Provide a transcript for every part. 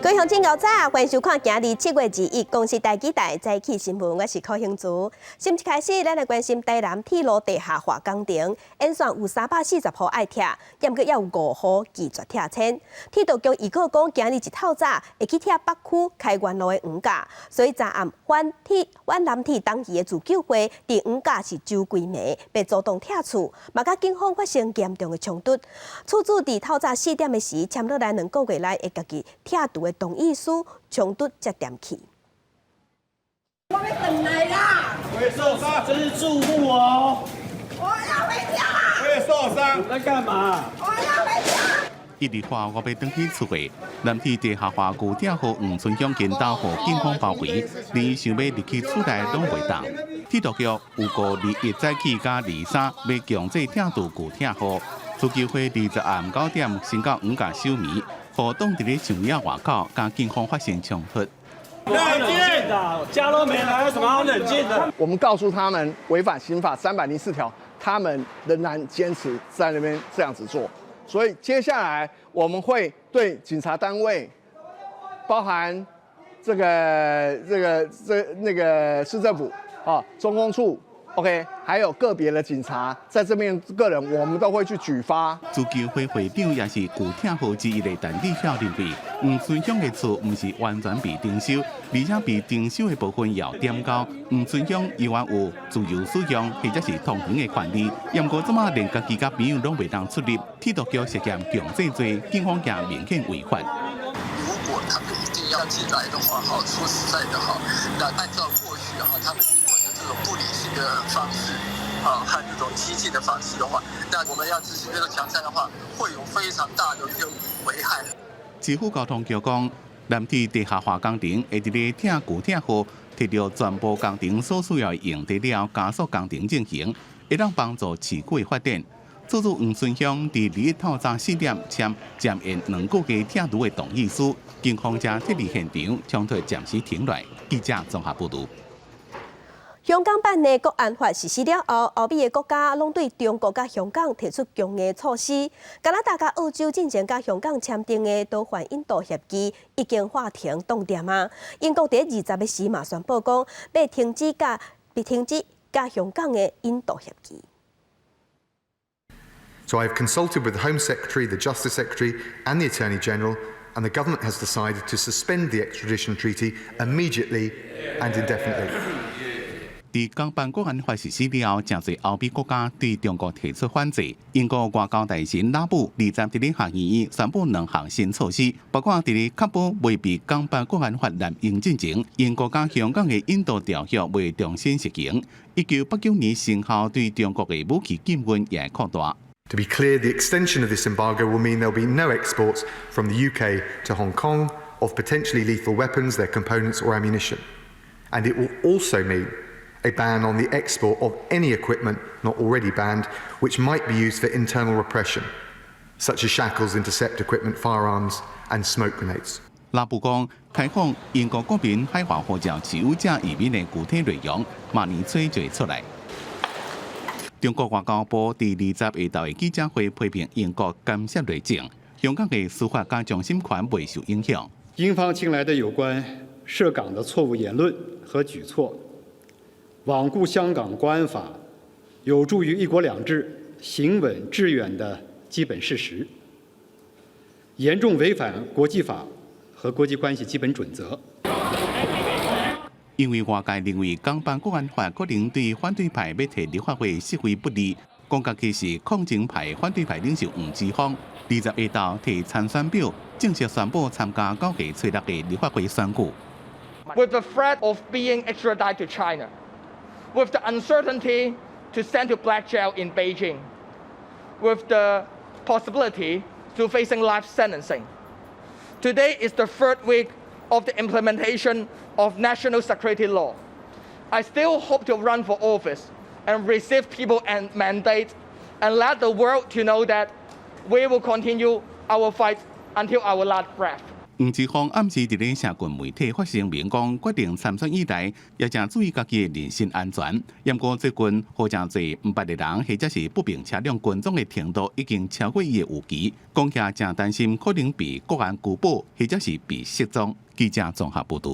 各位乡亲、高早，欢迎收看今日7月2日公视台记台早起新闻，我是柯兴竹。新一开始，咱来关心台南铁路地下化工程，演算有340号爱拆，也毋过也有5号拒绝拆迁。铁道局预告讲，今日一透早会去拆北区开元路的黄架，所以昨暗皖南铁当期的自救会伫黄架是周规暝被主动拆除，嘛甲警方发生严重的冲突。厝主伫透早4点的时签落来2个月来会家己拆除的同意书，冲突才点起。我要回来啦！我也受伤，这是住户哦。我要回家啦！我也受伤，在干嘛？我要回家。1日话我要登去厝会，南铁地下化旧店和黄村乡近道和警方包围，连想要入去厝内拢袂当。铁道局有告21早起加23要强制拆除旧店号，自救会20暗9点先到黄架收尾，和当地的上野外口甲警方发生冲突。冷静的，家都没来，有什么好冷静的？我们告诉他们违反刑法304条，他们仍然坚持在那边这样子做。所以接下来我们会对警察单位，包含那个市政府啊、中工处 ，OK， 还有个别的警察在这边个人，我们都会去举发。自救会会长也是旧店号之一的陈志孝认为，黄村乡的厝不是完全被征收，而且被征收的部分要点交。黄村乡依然有自由使用或者是通行的权利，也不过怎么连家己甲朋友拢袂当出入，铁道局涉嫌强制罪，警方也明显违反。如果他们一定要进来的话，说实在的那按照过去他们经过的这种不理性的方式和这种激进的方式的话，那我们要执行这个强拆的话，会有非常大的这种危害。市府交通局讲，南铁地下化工程会伫咧拆旧店后，摕到全部工程所需要的用地了，加速工程进行，会当帮助市区的发展。租住黄村乡伫2日透早4点签检验2个月拆除的同意书，警方才撤离现场，冲突暂时停落。记者综合报道。香港版的国安法实施了后，欧美的国家拢对中国甲香港提出强硬措施。加拿大甲澳洲进前甲香港签订的逃犯引渡协议已经法庭冻点啊。英国伫20日时嘛宣布讲，要停止甲香港的引渡协议。So I've consulted with the Home Secretary, the Justice Secretary, and the Attorney General, and the government has decided to suspend the extradition treaty immediately and indefinitely. 伫港版国安法实施了后，真侪欧美国家对中国提出反制。英国外交大臣拉布20日下议宣布2项新措施，包括伫咧确保未被港版国安法滥用进前，英国甲香港的引渡条约未重新实行。1989年生效对中国的武器禁运也扩大。To be clear, the extension of this embargo will mean there will be no exports from the UK to Hong Kong of potentially lethal weapons, their components or ammunition. And it will also mean a ban on the export of any equipment not already banned, which might be used for internal repression, such as shackles, intercept equipment, firearms and smoke grenades. 拉布讲，开放英国国民海外护照持有者移民的具体内容，明年初就会出来。中国外交部第20下昼的记者会批评英国干涉内政，香港的司法加重审权未受影响。英方近来的有关涉港的错误言论和举措，罔顾香港国安法有助于一国两制行稳致远的基本事实，严重违反国际法和国际关系基本准则。因为外界认为港版国安法可能对反对派要提立法会释回不利，讲甲其是抗争派反对派领袖黄之锋20下昼提参选表，正式宣布参加9月初6的立法会选举。With the threat of being extradited to China, with the uncertainty to send to black jail in Beijing, with the possibility to facing life sentencing. Today is the third week of the implementation of national security law. I still hope to run for office and receive people and mandate and let the world to know that we will continue our fight until our last breath. 黄之锋暗时伫咧社群媒体发声明讲，决定参选以来，也正注意家己的人身安全。不过最近好真侪唔捌的人，或者是不明车辆群众的程度已经超过伊的预期，讲起正担心可能被国安拘捕，或者是被失踪。记者综合报道。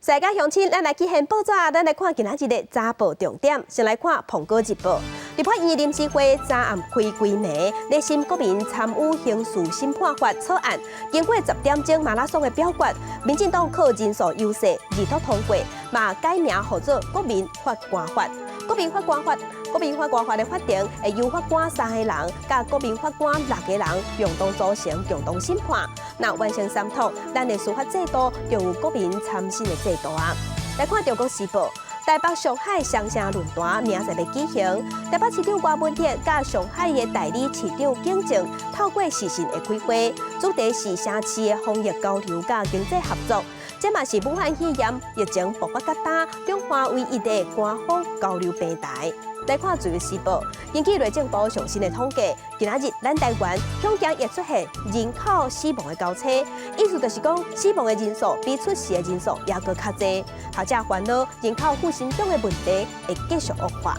世界乡亲，咱来去现报纸，咱来看今仔日的早报重点。先来看《苹果日报》。立法院临时会昨暗开规暝，热心国民参与刑事审判法草案，经过10点钟马拉松的表决，民进党靠人数优势二读通过，嘛改名号做国民法官法。国民法官法的法定会由法官3个人，甲国民法官6个人共同组成共同审判。那完成三读，咱的司法制度就有国民参审的制度啊。来看《中国时报》。台北上海双城论坛明仔要举行，台北市长郭文铁甲上海的代理市长景正透过视讯的开会，主题是城市的防疫交流甲经济合作。这嘛是武汉肺炎疫情爆发较大，中华唯一的官方交流平台。来看《自由时报》，根据内政部最新的统计，今仔日咱台湾恐惊也出现人口死亡的交叉，意思就是讲死亡的人数比出事的人数也搁较侪，或者烦恼人口负成长的问题会继续恶化。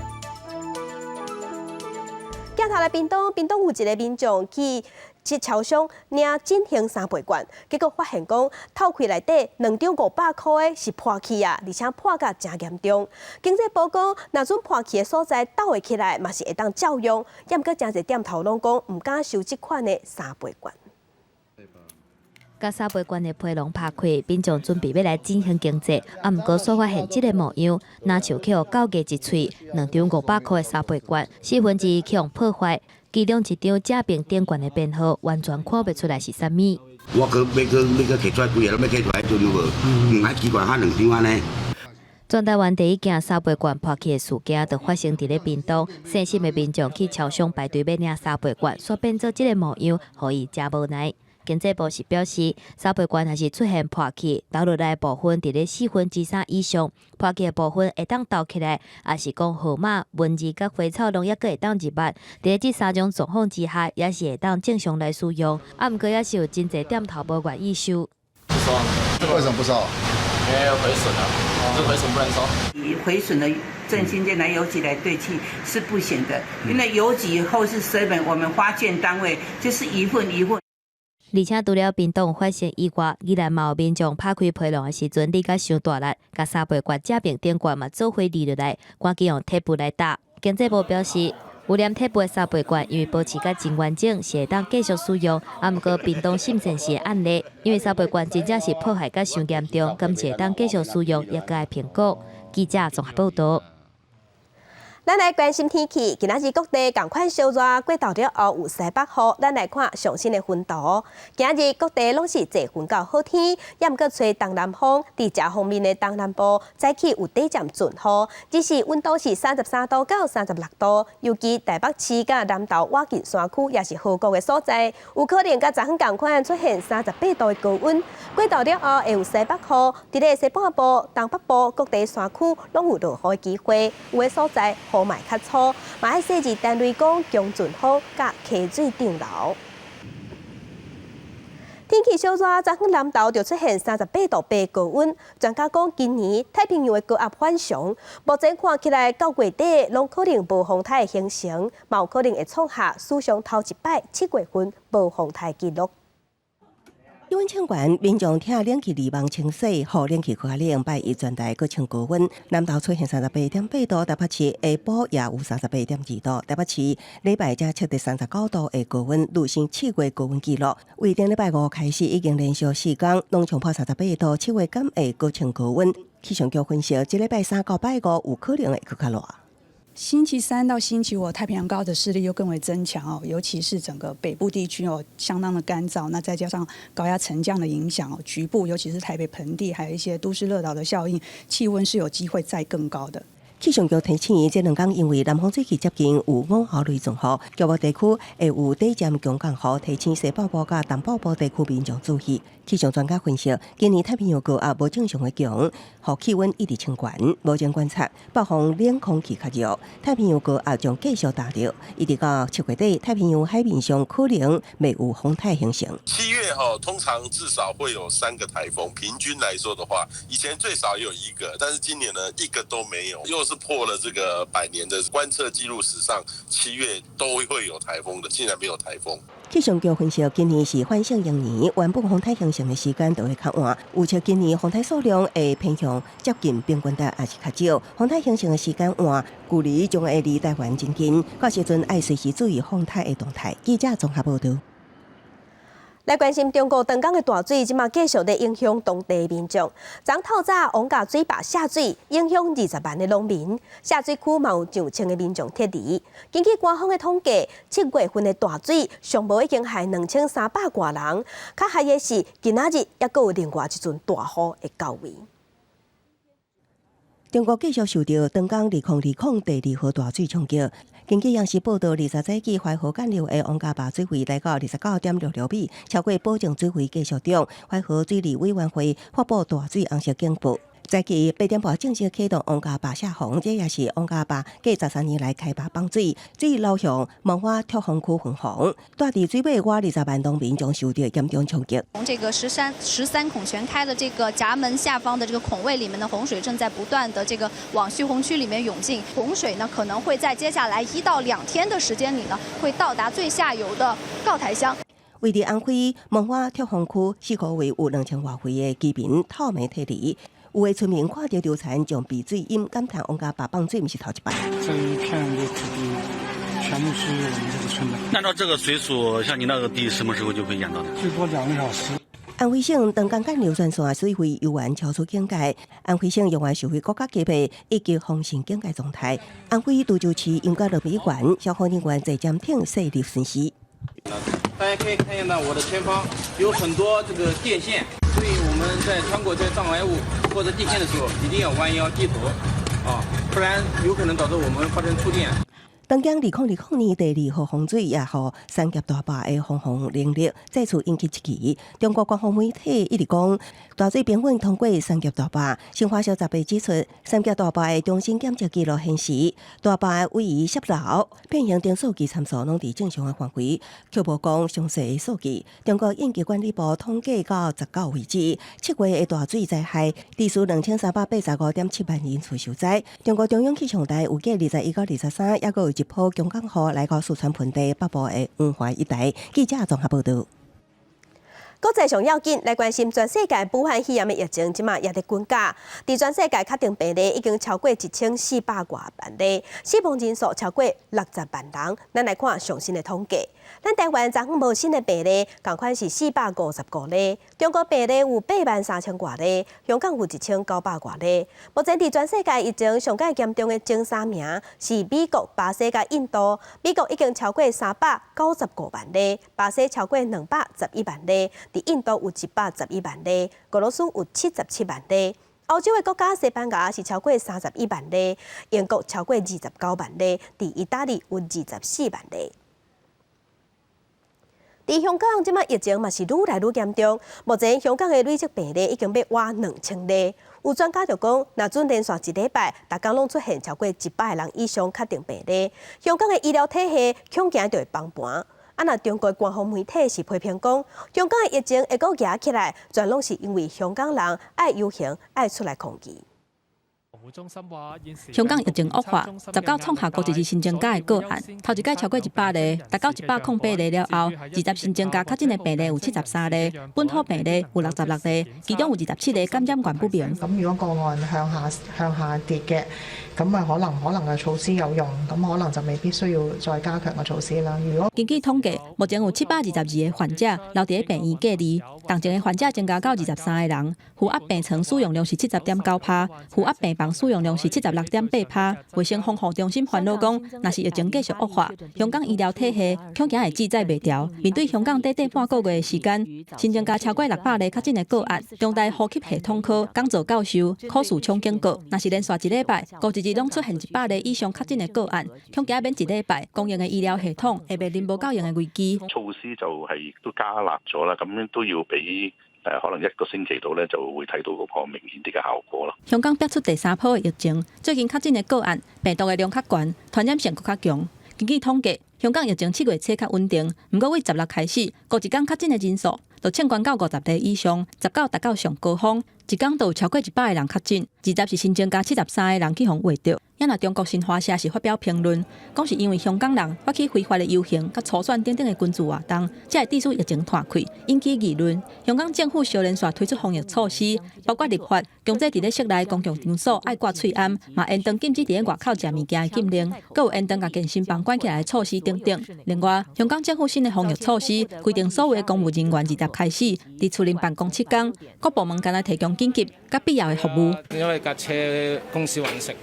镜头来屏东有一个民众去超商领进行3倍券，结果发现讲透开内底2张500块的是破去啊，而且破甲真严重。经济部讲，若准破去的所在倒会起来，嘛是会当照用。也毋过真侪店头拢讲唔敢收这款的3倍券。甲3倍券的批笼拍开，民众准备要来进行经济，毋过所发现这个模样，拿手去互狗夹一喙，2张500块的3倍券，4分之一去互破坏。其中一张正面顶冠的编号完全看不出来是啥物。我要摕出来规个，拢要摕出来准有无？唔爱奇怪，哈2张安尼。全台湾第一件3倍券破去的事件，就发生伫咧屏东，细心的民众去超商排队要领3倍券，煞变做这个模样，互伊真无奈。经济部是表示，3倍券若是出现破去，倒落来部分伫咧4分之3以上，破去的部分会当倒起来，也是讲号码、文字甲花草拢抑个会当入捌。伫咧这3种状况之下，也是会当正常来使用。毋过也是有真侪店头无愿意收。不收，为什么不收？因为毁损了，这毁损不能收。以毁损的振兴电来邮局来对齐是不行的，因为邮局或是 7我们发件单位就是一份。而且除了屏东发生以外，依然嘛有民众拍开批笼的时阵，你甲伤大力，甲3倍券正面顶冠嘛做伙立落来，赶紧用贴布来打。经济部表示，有黏贴布的3倍券，因为保持甲真完整，是会当继续使用。毋过屏东新城市的案例，因为3倍券真正是破坏甲伤严重，今次会当继续使用，也该爱评估。记者综合报道。咱来关心天气，今仔日各地同款烧热，过到了后有西北风。咱来看上新的温度。今仔日各地拢是侪云到好天，也毋过吹东南风。伫这方面的东南部早起有短暂阵雨，只是温度是33度到36度。尤其台北市甲南投瓦近山区也是好高的所在，有可能甲昨昏同款出现38度的高温。过到了后会有西北风，伫咧西半部、东北部各地山区拢有落雨的机会，有的所在雨霾较粗，嘛爱设置单雷公、强阵风、甲溪水涨流。天气小热，昨昏南投就出现38度8高温。专家讲，今年太平洋的高压反常，目前看起来到月底拢可能无风台的形成，嘛有可能会创下史上头一摆7月份无风台纪录。气温清悬，民众听冷气2万清洗，互冷气开冷，拜一全台各称高温。南投出现38.8度，台北市下晡也有38.2度，台北市礼拜才测得39度的高温，履新7月高温纪录。为顶礼拜5开始，已经连续4天拢冲破38度，7月敢会各称高温。气象局分析，这礼拜3到拜5有可能会更较热。星期3到星期5，太平洋高的势力又更为增强哦，尤其是整个北部地区哦，相当的干燥，那再加上高压沉降的影响哦，局部尤其是台北盆地，还有一些都市热岛的效应，气温是有机会再更高的。气象局提醒，这2天因为南方水汽接近，有午后雷阵雨，局部地区会有短暂强降雨，提醒西半部甲东北部地区民众注意。气象专家分析，今年太平洋高压无正常的强，和气温一直清悬。目前观察，北方冷空气较弱，太平洋高压将继续打热，一直到7月底，太平洋海面上可能未有风台形成。7月通常至少会有3个台风，平均来说的话，以前最少也有1个，但是今年呢1个都没有，又是破了这个100年的观测记录史上7月都会有台风的，竟然没有台风。气象局分析，今年是反省迎年，原本风台形成的时间就会较晚，预测今年风台数量会偏向接近平均值，也是较少。风台形成的时间晚，距离将会离台湾真近，到时阵要随时注意风台的动态。记者综合报道。来关心中国长江的大水，即马继续在影响当地民众。昨透早王家水坝下水，影响20万的农民。下水区嘛有上千的民众撤离。根据官方的统计，7月份的大水上无已经害2300多人，较害的是今仔日还佫有另外一阵大雨会到位。中国继续受到长江2020第2号大水冲击。根据央视报道，20世纪淮河干流的王家坝水位来到29.66米，超过保证水位继续中。淮河水利委员会发布大水红色警报。早起8点半正式启动王家坝下洪，这也是王家坝继13年来开坝放水，水流向文化拓荒区分洪，大地水尾外20万农民将受到严重冲击。从这个13孔全开的这个闸门下方的这个孔位里面的洪水正在不断的这个往蓄洪区里面涌进，洪水呢可能会在接下来1到2天的时间里呢，会到达最下游的高台乡。位于安徽文化拓荒区4个位有2000多岁的居民透明退离。有的村民看到流产将鼻水饮，感叹王家坝放水不是头一摆。这一片的土地全部是我们这个村的。按照这个水速，像你那个地什么时候就会淹到呢？最多2个小时。安徽省长江干流全线水位由原超出警戒，安徽省永远受惠国家级别以及防汛警戒状态。安徽杜州区应该乐美馆消防人员在监听设立分析。大家可以看见到我的前方有很多这个电线，所以我们在穿过这障碍物或者地线的时候，一定要弯腰低头，不然有可能导致我们发生触电。长江2020年第2号洪水也和三峡大坝的防洪能力再次引起质疑。中国官方媒体一直讲，大水平稳通过三峡大坝。新华社杂志指出，三峡大坝的中心检测记录显示，大坝的位移泄漏、变形等数据参数拢伫正常的范围，却无讲详细的数据。中国应急管理部统计到19为止，7月的大水灾害，地数2385.7万人次受灾。中国中央气象台预计21到23也有一波强降雨来到四川盆地北部的黄淮一带。记者综合报道。国际上要紧，来关心全世界武汉肺炎的疫情，即马也在增加。伫全世界确定病例已经超过1400多万例，死亡人数超过60万人。咱来看上新的统计。咱台湾昨昏无新的病例，同款是455例。中国病例有83000多例，香港有1900多例。目前伫全世界疫情上界严重的前3名是美国、巴西甲印度。美国已经超过395万例，巴西超过211万例。伫印度有111万例，俄罗斯有77万例。欧洲的国家西班牙是超过31万例，英国超过29万例，伫意大利有24万例。伫香港，即马疫情嘛是愈来愈严重。目前香港的累积病例已经要挖2000例。有专家就讲，若准连续1礼拜，逐天拢出现超过100个人以上确定病例，香港的医疗体系恐惊就会崩盘。若中国官方媒体是批评讲，香港的疫情会阁压起来，全拢是因为香港人爱游行、爱出来抗议。香港疫情恶化，19创下国际新增加的个案，头一届超过100例，达到108例了后，20新增加确診的病例有73例，本土病例有66例，其中有27例感染源不明。咁如果個案向下跌嘅，咁啊可能嘅措施有用，咁可能就未必需要再加強嘅措施啦。如果根據統計，目前有722個患者留伫病院隔離，同前嘅患者增加到23個人，負壓病床使用量是70.9%，負壓病房使用量是76.8%。衛生防護中心煩惱講，若是疫情繼續惡化，香港醫療體系恐驚會制載袂掉。面對香港短半個月的時間，新增加超過600例確診的個案，中大呼吸系統科講座教授柯樹昌警告，若是連續1禮拜，國際攏出現100例以上確診的個案，恐驚免1禮拜，公營嘅醫療系統會面臨無夠用嘅危機。措施就係都加辣咗啦，咁都要俾可能1個星期度咧就會睇到嗰個明顯啲嘅效果咯。香港爆出第3波嘅疫情，最近確診嘅個案病毒嘅量較懸，傳染性更較強。根據統計，香港疫情7月初較穩定，不過為16開始，過一天確診嘅人數就衝關到50例以上，19達到上高峰，一天就有超過100個人確診，20是新增加73個人去互圍到。也若中國新華社是發表評論，講是因為香港人發起非法的遊行、甲初選等等的軍事活動，才會致使疫情斷開，引起議論。香港政府小連續推出防疫措施，包括立法強制佇咧室內公共場所愛掛喙罨，嘛延長禁止佇咧外口食物件的禁令，閣有延長甲健身房關起來的措施等等。另外，香港政府新的防疫措施規定，所有的公務人員20日開始佇厝內辦公7天，各部門僅來提供緊急甲必要的服務。因為架車公司揾食。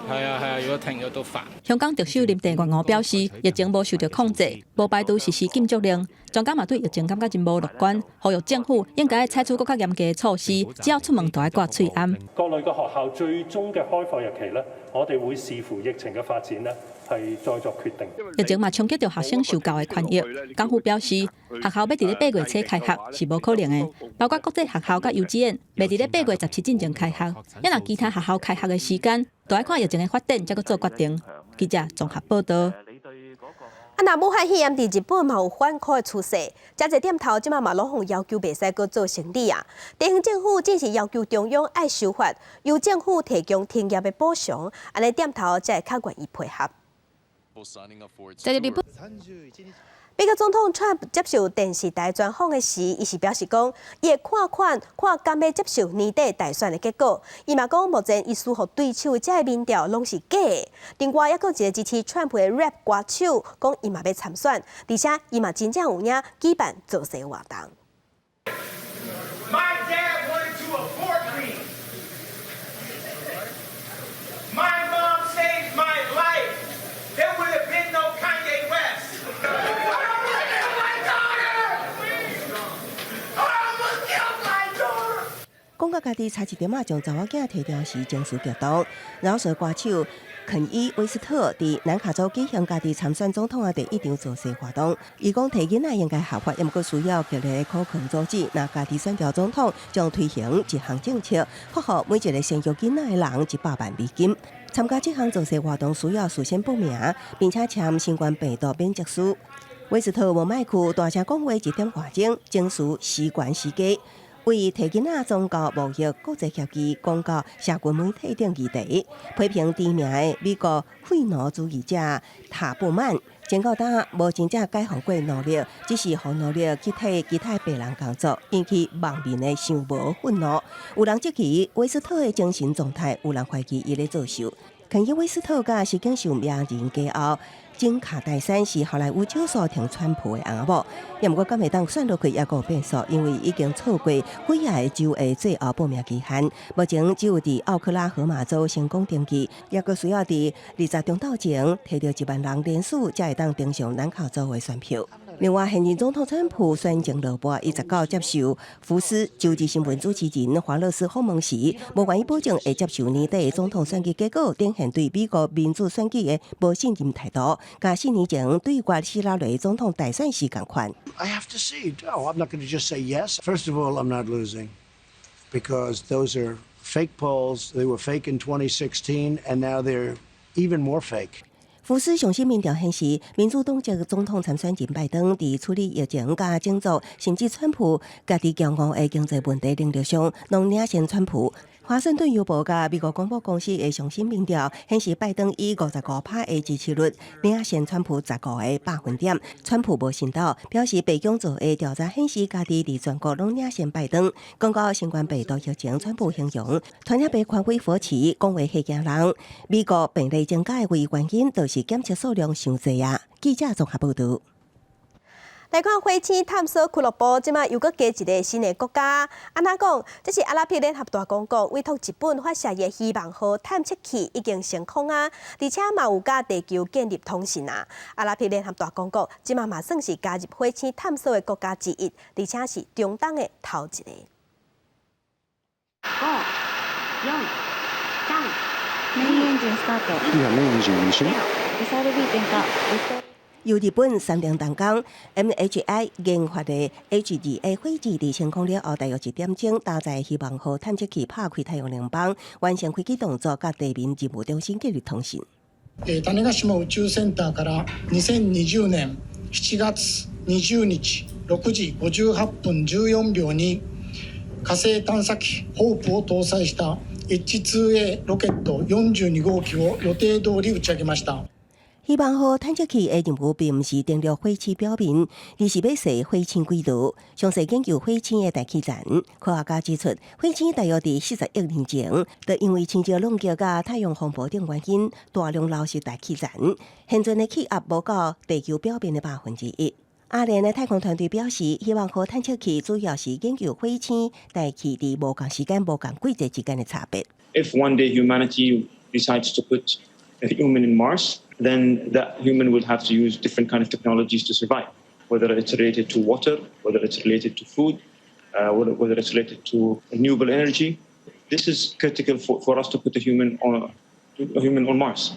係啊，如果停咗都煩。香港特首林鄭月娥表示，疫情無受到控制，無排除實施禁足令。專家嘛對疫情感覺真無樂觀，呼籲政府應該採取更加嚴格嘅措施，只要出門都要掛喙罨。各類嘅學校最終嘅開放日期呢，我哋會視乎疫情嘅發展呢，係再作決定。疫情嘛衝擊到學生受教嘅權益，港府表示，學校要佇咧8月初開學是無可能嘅，包括國際學校甲幼稚園，未佇咧8月17之前開學，一若其他學校開學嘅時間，都要看疫情嘅發展，才閣做決定。記者綜合報道。那武漢肺炎佇日本嘛有反擴的趨勢，遮濟點頭即嘛攏互要求袂使閣做生理啊。地方政府正是要求中央愛修法，由政府提供停業的補償，安尼點頭才會較願意配合。在日本，美國總統川普接受電視台專訪的時，伊是表示講，伊會看敢要接受年底大選的結果。伊嘛講，目前伊似乎對手這個民調攏是假的。另外，還有一個支持川普的 rap 歌手，講伊嘛要參選，而且伊嘛真正有影舉辦造勢活動。講到家己差一點仔將查某囝提掉時情緒激動，饒舌歌手肯伊·威斯特佇南卡州舉行家己參選總統的第一場造勢活動。伊講提囡仔應該合法，也毋過需要激勵可抗阻止。若家己選調總統，將推行一項政策，發予每一個生育囡仔的人100萬美金。參加這項造勢活動需要事先報名，並且簽新冠病毒免責書。威斯特無麥克大聲講話1點外鐘，情緒時懸時加。為提囡仔宗教侮辱國際協議公告社群媒體等議題，批評知名的美國廢奴主義者塔布曼，前國黨無真正解放過奴隸，只是互奴隸去替其他白人工作，引起網民的傷無憤怒。有人質疑威斯特的精神狀態，有人懷疑伊咧作秀。肯伊威斯特甲是經受名人家後，金卡戴珊是後來有少數挺川普的翁某，也毋過敢會當選落去也個變數，因為已經錯過幾個州的最後報名期限，目前只有佇奧克拉荷馬州成功登記，也個需要佇20中晝前摕到1萬人連署，才會當登上南卡州的選票。另外，現任總統川普選情落敗，伊19接受福斯週日新聞主持人華勒斯訪問時，無願意保證會接受年底總統選舉結果，展現對美國民主選舉的無信任態度，甲4年前對決希拉里總統大選時同款。I have to see. No, I'm not going to just say yes. First of all, I'm not losing because those are fake polls. They were fake in 2016, and now they're even more fake. 福斯上新民調顯示，民主黨籍總統參選人拜登伫處理疫情甲政策，甚至川普家己驕傲的經濟問題領域上，攏領先川普。華盛頓郵報甲美國廣播公司的上新民調顯示，拜登以55%的支持率領先川普15個百分點。川普無信道，表示白宮做的調查顯示，家己佇全國攏領先拜登。講到新冠病毒疫情，川普形容傳染病權威佛起，講話嚇驚人。美國病例增加的唯一原因，就是檢測數量傷濟啊。記者綜合報道。來看火星探索俱樂部，即馬又閣加一個新的國家。安那講，這是阿拉伯聯合大公國委託日本發射的希望號探測器已經升空啊，而且嘛有甲地球建立通信啊。阿拉伯聯合大公國即馬嘛算是加入火星探索的國家之一，而且是中東的頭一個。5、4、3、Main engine start. main engine ignition. ミサイル B 点火。由日本三菱重工 MHI 研发的 H2A 火箭伫升空了后，大约1点钟，搭载希望号探测器拍开太陽能板，完成飛機動作，甲地面任務中心建立通信。種子島宇宙センターから2020年7月20日6時58分14秒に火星探査機ホープを搭載した H2A ロケット42号機を予定通り打ち上げました。希望號探測器的任務並唔是登陸火星表面，而是要設火星軌道，詳細研究火星的大氣層。科學家指出，火星大約伫40億年前，就因為清朝弄橋甲太陽風暴等原因，大量流失大氣層。現在的氣壓無到地球表面的1/8。阿聯的太空團隊表示，希望號探測器主要是研究火星大氣伫無共時間、無共季節之間的差別。If one day humanity decides to put a human in Mars, then that human will have to use different kind of technologies to survive, whether it's related to water, whether it's related to food, whether it's related to renewable energy. This is critical for us to put a human on Mars.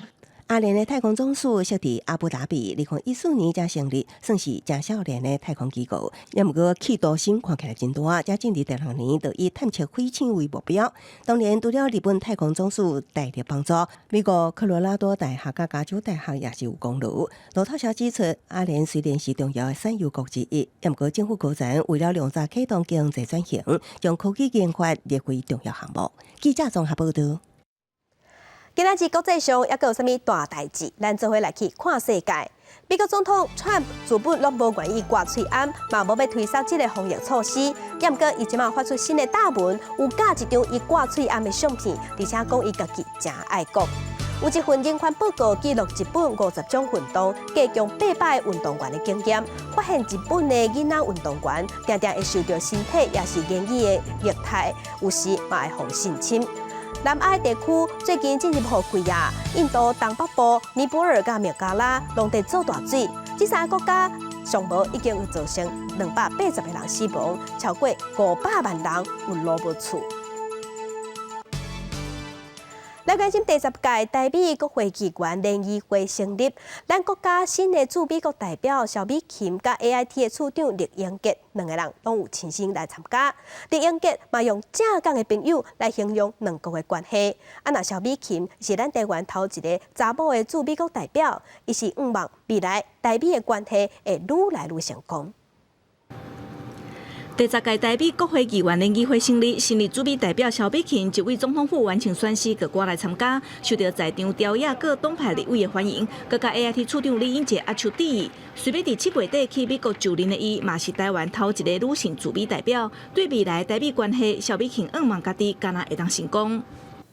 阿联的太空总署设伫阿布达比，2014年才成立，算是真少年的太空机构。也毋过企图心看起来真大，才进入第2年，就以探测火星为目标。当年除了日本太空总署大力帮助，美国科罗拉多大学甲加州大学也是有功劳。路透社指出，阿联虽然是重要的产油国之一，也毋过政府高层为了量早启动经济转型，将科技研发列为重要项目。记者综合报道。今仔日国际上还阁有啥物大代志？咱做伙来去看世界。美国总统川普自本拢无愿意挂喙安，嘛无要推销这个防疫措施。也毋过，伊即马发出新的大文，有架一张伊挂喙安的相片，而且讲伊家己真爱国。有一份研款报告记录日本50种运动，加强800个运动员的经验，发现日本的囡仔运动员常常会受到身体也是言语的虐待，有时嘛会互性侵。南亚地区最近进入雨季啊，印度东北部、尼泊尔甲孟加拉农地做大水，这3个国家上无已经有造成280个人死亡，超过500万人有路无厝。来关心第10届台美国会议员联谊会成立，咱国家新的驻美国代表萧美琴甲 AIT 的处长厉英杰2个人拢有亲身来参加。厉英杰嘛用正港的朋友来形容两国的关系。那萧美琴是咱台湾头一个查某的驻美国代表，伊是希望未来台美的关系会愈来愈成功。第10届台美国会议员联谊会成立，新任驻美代表萧美琴一位总统府完成宣誓，佮我来参加，受到在场朝野各党派立委的欢迎，佮甲 AIT 处长李英杰握手致意。随便伫7月底去美国就任的伊，嘛是台湾头一个女性驻美代表。对未来台美关系，萧美琴望家己敢若会当成功。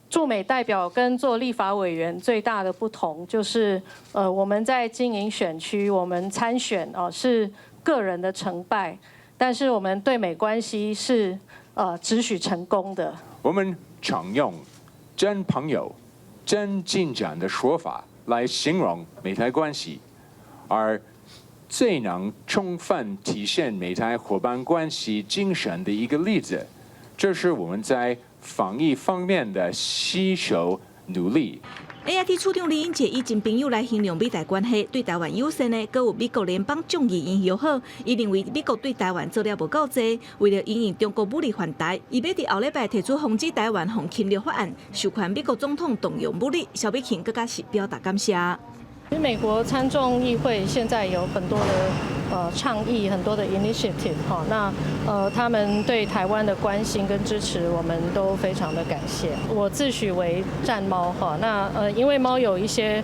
驻美代表跟做立法委员最大的不同就是，我们在经营选区，我们参选是个人的成败。但是我们对美关系是只许成功的。我们常用真朋友、真进展的说法来形容美台关系，而最能充分体现美台伙伴关系精神的一个例子，这是我们在防疫方面的携手努力。AIT 处长李英杰以真朋友来形容美台关系，对台湾友善的，佮有美国联邦众议院友好。伊认为美国对台湾做了无够多，为了因应中国武力犯台，伊要伫后礼拜提出防止台湾防侵略法案，授权美国总统动用武力。萧美琴更加是表达感谢。其实美国参众议会现在有很多的倡议，很多的 initiative 那他们对台湾的关心跟支持，我们都非常的感谢。我自诩为战猫那因为猫有一些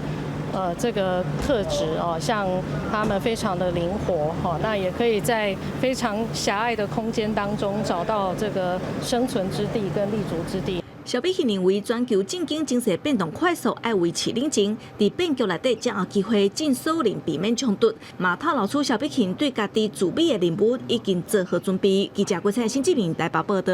这个特质像它们非常的灵活那也可以在非常狭隘的空间当中找到这个生存之地跟立足之地。萧美琴认为，全球政经经济变动快速，爱维持冷静，伫变局内底才有机会尽数令避免冲突。嘛透露出萧美琴对家己驻美的任务已经做好准备。记者郭灿新志明台北报道。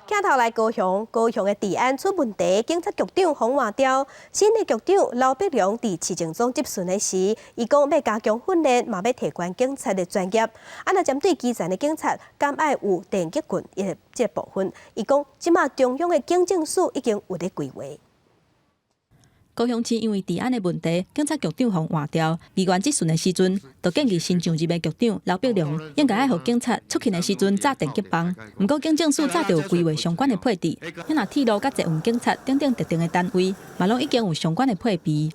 镜头来高雄，高雄的治安出问题，警察局长洪华雕、新的局长刘碧良伫市政中接训的时，伊讲要加强训练，嘛要提高警察的专业。若针对基层的警察，敢爱有电击棍的这部分，伊讲即马中央的警政署已经有咧规划。高雄市因为治安的问题，警察局长互换掉。议员质询的时阵，就建议新上任的局长刘碧龙应该爱互警察出勤的时阵早电击棒。不过警政署早就有规划相关的配置，若铁路甲捷运警察等等特定的单位，嘛拢已经有相关的配备。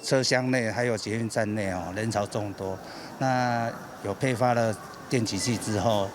车厢内还有捷运站内人潮众多，那有配发了电击器之后，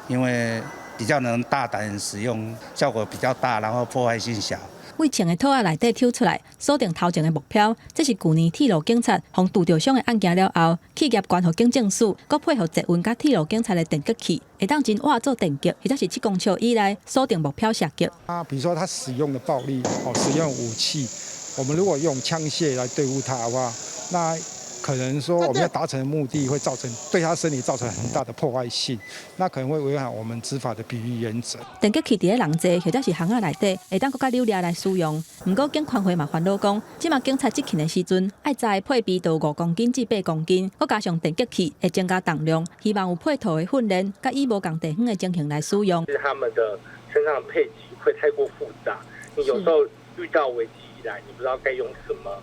因为比较能大胆使用，效果比较大，然后破坏性小。为穿的套仔内底抽出来，锁定头前的目标。这是去年铁路警察从杜兆祥的案件了后，企业关乎警政署，佮配合捷运甲铁路警察的电击器，会当真挖做电击，或者是7公尺以内锁定目标射击。比如说他使用的暴力，使用武器，我们如果用枪械来对付他的话，那可能说我们要达成的目的会造成对他身体造成很大的破坏性，那可能会违反我们执法的比例原则。电击器伫咧人济或者是巷仔内底，会当更加溜达来使用。不过警权会嘛烦恼讲，即马警察执勤的时阵，爱在配备到5公斤至8公斤，佮加上电击器会增加重量，希望有配套的训练，甲以无共地方的情形来使用。是他们的身上的配给会太过复杂，你有时候遇到危机一来，你不知道该用什么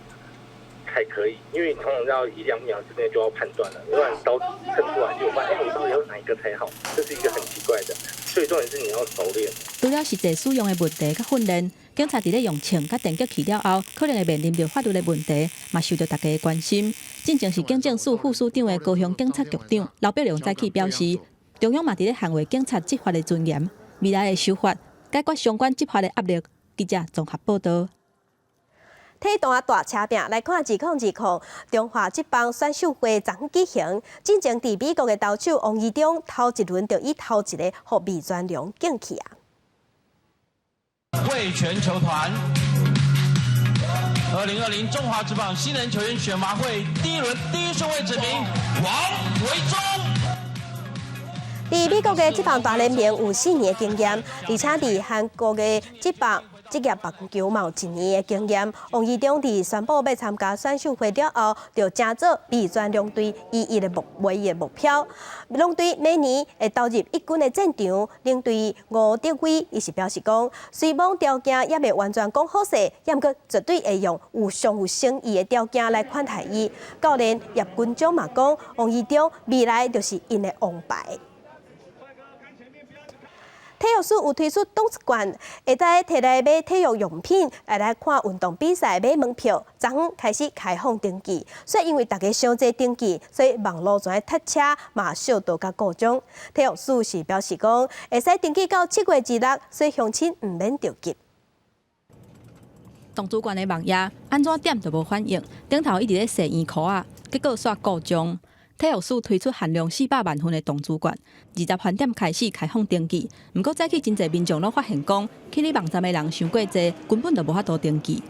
才可以，因为你通常要1-2秒之内就要判断了，不然刀子伸出来就发现，我到底要哪一个才好？这是一个很奇怪的，所以重点是你要熟练。除了实际使用的问题甲训练，警察伫咧用枪甲电击器了后，可能会面临着法律的问题，嘛受到大家的关心。正正是警政署副署长的高雄警察局长刘碧龙早起表示，中央嘛伫咧捍卫警察执法的尊严，未来的修法解决相关执法的压力。记者综合报道。体坛大车拼来看2020中华职棒选手会昨举行，进前伫美国的投手王义中头一轮就以头一个互魏全龙敬去啊！为全球团2020中华职棒新人球员选拔会第一轮第一顺位指名王维忠。伫美国的职棒大联盟有4年的经验，而且伫韩国的职业棒球嘛有1年的经验。王义中伫宣布要参加选秀会了后，就正做魏全龙队伊的唯一的目标。龙队每年会投入1军的战场，领队吴德伟伊是表示讲，虽望条件也未完全讲好势，也毋过绝对会用上有诚意的条件来款待伊。教练叶军章嘛讲，王义中未来就是因的王牌。体育署有推出动物馆，会当摕来买体育用品，来看运动比赛买门票。昨开始开放登记，所以因为大家伤济登记，所以网络上的塞车嘛小到甲故障。体育署是表示讲，会使登记到7月1日，所以乡亲毋免着急。动物馆的网页安怎点都无反应，顶头一直咧洗圆箍啊，结果煞故障。体育署推出限量400万份的动物馆，20饭店开始开放登记。不过早起真侪民众拢发现讲，去你网站的人伤过济，根本就无法度登记。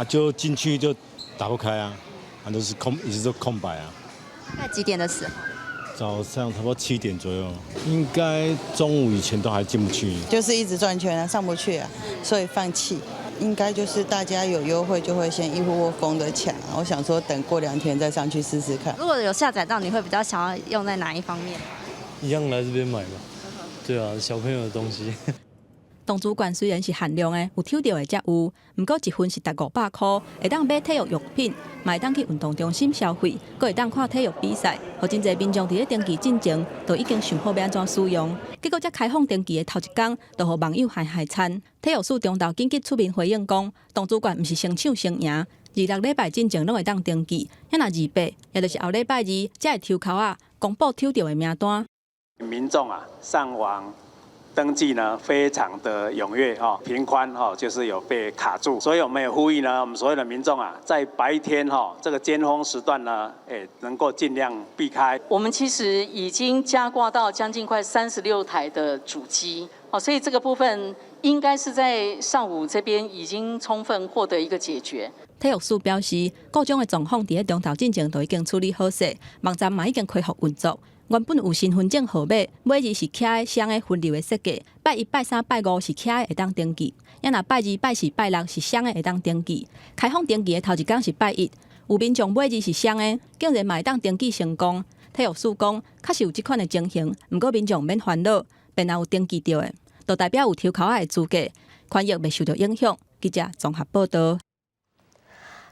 就进去就打不开啊，都是一直都空白啊。大概几点的时候？早上差不多7点左右，应该中午以前都还进不去。就是一直转圈啊，上不去啊，所以放弃。应该就是大家有优惠就会先一窝蜂的抢，我想说等过2天再上去试试看。如果有下载到，你会比较想要用在哪一方面？一样来这边买吧。对啊，小朋友的东西。动物馆虽然是限量的，有抽到的才有，不过1份是值500块，会当买体育用品，嘛会当去运动中心消费，阁会当看体育比赛。互真侪民众伫咧登记进前，都已经想好要安怎使用。结果才开放登记的头一天，就互网友海惨。体育署中昼紧急出面回应讲，动物馆毋是先抢先赢，26礼拜进前拢会当登记，若28，也就是后礼拜2才会抽口啊，公布抽到的名单。民众上网登记呢非常的踊跃频宽就是有被卡住，所以我们也呼吁呢，我们所有的民众在白天这个尖峰时段呢，能够尽量避开。我们其实已经加挂到将近快36台的主机，所以这个部分应该是在上午这边已经充分获得一个解决。体育署表示，各种的状况伫咧中昼进前都已经处理好势，网站嘛已经恢复运作。原本有身份证号码，每日是徛在双的分流的设计，拜1、拜3、拜5是徛的会当登记，若拜2、拜4、拜6是双的会当登记。开放登记的头一天是拜1，有民众每日是双的，竟然嘛会当登记成功。体育署讲，确实有这款的情形，不过民众免烦恼，便若有登记到的，就代表有抽口仔的资格，权益未受到影响。记者综合报道。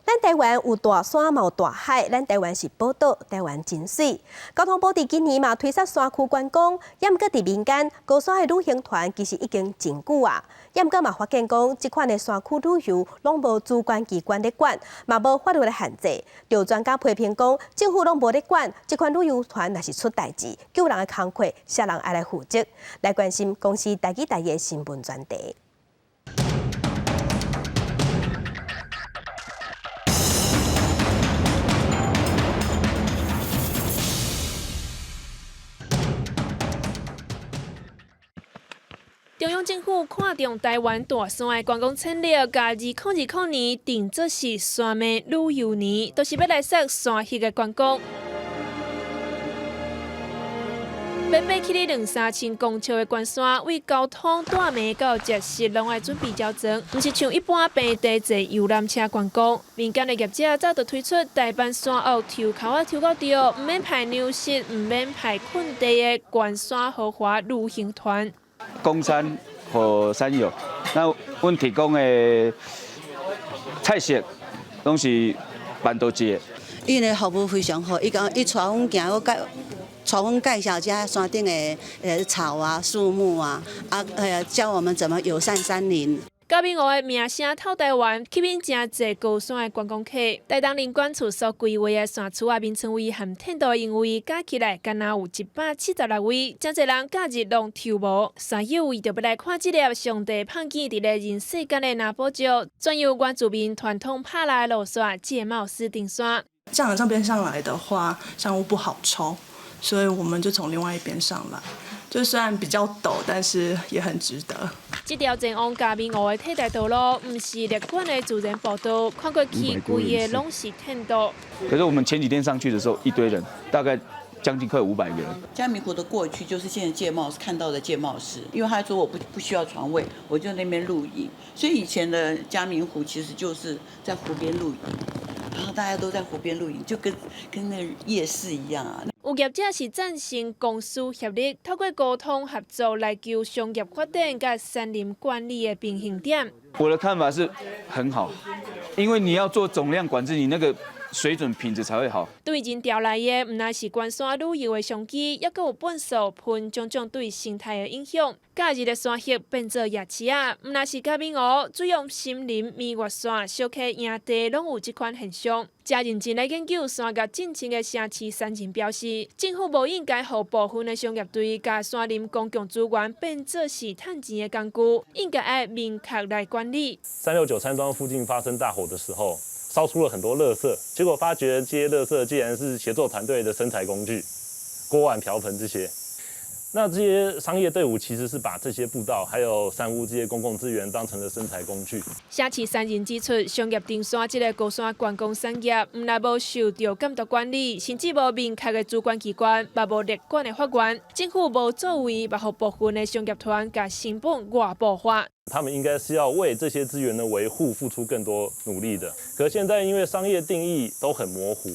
咱台湾有大山，嘛有大海，咱台湾是宝岛，台湾真水。交通部伫今年嘛推出山区观光，也毋过伫民间高山的旅行团其实已经真久啊。也毋过嘛发现讲，即款的山区旅游拢无主管机关咧管，嘛无法律的限制。有专家批评讲，政府拢无咧管，即款旅游团若是出代志，救人的工课，啥人爱来负责？来关心公司台记台的新闻专题。中央政府看中台湾大山的观光潜力，甲2020年定做是山脉旅游年，都是要来说山系的观光。要爬起2、3千公尺的关山，为交通、大迷到食食，拢爱准备较长，毋是像一般平地坐游览车观光。民间的业者早就推出台湾山坳抽口啊抽到着，毋免排牛食，毋免排困地的关山豪华旅行团。供山和山友，那阮提供的菜色拢是办道节。伊的服务非常好，伊带阮行，带阮介绍这山顶的草啊、树木啊，教我们怎么友善山林。嘉宾湖的名声透台湾，吸引真侪高山的观光客。台东林管处所规划的山区啊，名称位含天道营位加起来，敢若有176位，真侪人假日拢抽无。山友为着要来看这粒上帝胖见伫咧人世间的那宝石，专由原住民传统拍来路线界貌石顶山。这样这边上来的话，山屋不好抽，所以我们就从另外一边上来。就虽然比较陡，但是也很值得。这条前往嘉明湖的替代道路，不是列管的自然步道，看过去规个拢是天道。可是我们前几天上去的时候，一堆人，大概将近快500个人。嘉明湖的过去就是现在界貌看到的界貌石，因为他说我不需要床位，我就那边露营，所以以前的嘉明湖其实就是在湖边露营。然后大家都在湖边露营，就跟那个夜市一样啊。有业者是赞成公私协力，透过沟通合作来求商业发展甲山林管理的平衡点。我的看法是很好，因为你要做总量管制，你那个水准品质才会好。对人调来的，唔乃是关山旅游的商机，也阁有本素喷种种对生态的影响。假日的山溪变做夜市啊，唔乃是嘉明湖、水阳森林、蜜月山、小溪营地，拢有这款现象。真认真来研究山岳进程的城市山人表示，政府无应该让部分的商业队甲山林公共资源变做是趁钱的工具，应该要明确来管理。369山庄附近发生大火的时候，烧出了很多垃圾，结果发觉这些垃圾竟然是协作团队的生财工具，锅碗瓢盆这些。那这些商业队伍其实是把这些步道还有山屋这些公共资源当成了生财工具。城市山人指出，商业登山这个高山观光产业，唔但无受到监督管理，甚至无明确的主管机关，也无列管的法源，政府无作为，也互部分的商业团甲成本外部化。他们应该是要为这些资源的维护付出更多努力的。可是现在因为商业定义都很模糊，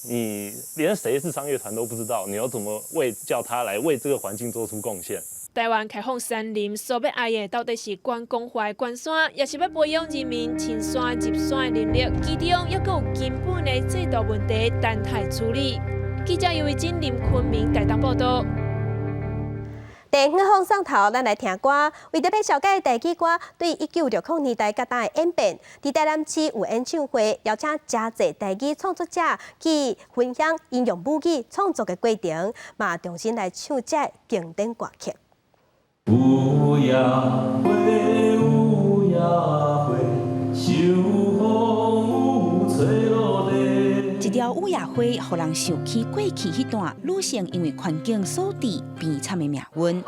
你连谁是商业团都不知道，你要怎么叫他来为这个环境做出贡献？台湾开放山林所要爱的到底是观光化的观山，也是要培养人民亲山入山的能力，其中也有根本的制度问题等待处理。记者尤维珍、林坤明台东报道。第5放上头，咱来听歌。为着要了解台语歌对1960年代甲当的演变，伫台南市有演唱会，邀请真侪台语创作者去分享应用母语创作的过程，嘛重新来唱这经典歌曲。有夜花，有夜花，秋风有吹落地。一条有夜花，予人想起过去迄段女性因为环境所致悲惨的命运。